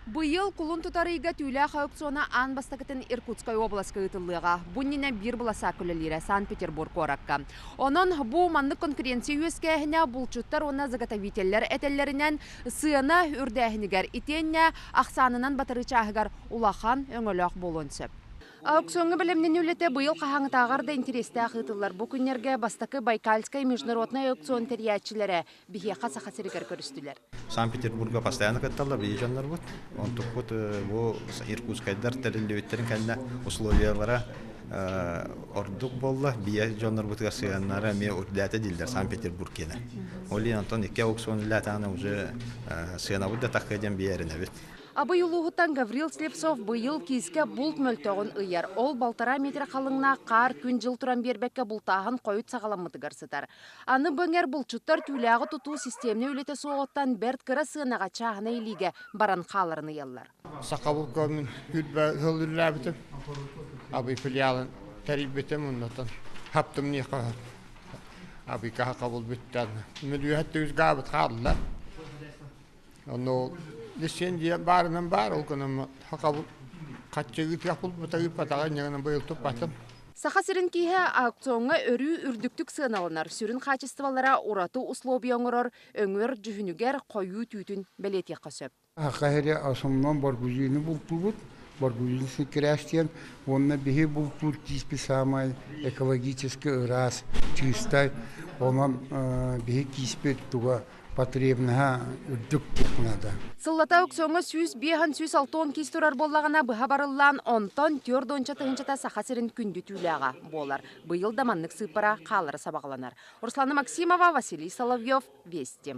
Быйыл кулун тутарыйга түйләк аукциона ан бастакытын Иркутскай обласка ытылыга. Буннине бир буласа күлелире Санкт-Петербург оракка. Онон бу маннык конференция үескәһенә булчуттар оны заготовительләр этелләреннән сыена үрдәһинигәр итенне аксанынан батырычагар улахан өңөлөк болонсып. Аукционга белемнен үлете быйыл кахаңытагар да интересте ахытылар. Бу күннәргә бастакы Байкальская международный аукцион терьячиләре бихеха сахасырыгар көрүстүләр. Санкт-Петербурга постоянно катталар, бейжанлар вот. Он тут вот бу Иркутскайдар тереллебеттерин кална условиялара ордук болла, бия жоннар бутга сыяннара ме урдата дилдер Санкт-Петербургена. Оли Антон ике аукцион латаны уже сыяна будда таккаден биярына бит. Абы юлуғыттан Гаврил Слепцов быйыл кизге булт мөлтөгін ыяр. Ол балтара метр қалыңна қар күн жыл туран бербекке бултағын қойыт сағаламыдығар сытар. Аны бөңер булчуттар түйләғы тұту системіне өлеті соғыттан бәрт кыра сынаға чағына еліге баран қаларыны еллар. Сақабыл көмін үлбә ғылдырла бітім. Абы филиалын тәріп бітім ұннатан. Хаптым не қағар. Абы қаға қабыл біттәді. Мүлі әтті үз ғабыт қалыла. Оны Лисензия барынан бар олканым хакабыл катчыгы тяпыл бутагы патаган ягынан быйылтып батым. Сахасырын киһе аукционга өрүү үрдүктүк сыналанар. Сүрүн качестволара ураты условияңорор өңөр жүһүнүгер коюу түтүн белетия касып. Ахаре асымнан баргузины бултубут, баргузины кряштен, онна бихе бултут киспи самай экологически раз чистай, онан бихе киспи туга потребна үрдүк надо. Сыллата аукционга сүз бехан сүз алтон кистурар боллагана быха барыллан онтон тёрдонча тыгынчата сахасырын күндү түләга болар. Быйыл да маннык сыпара калары сабагланар. Руслана Максимова, Василий Соловьев, Вести.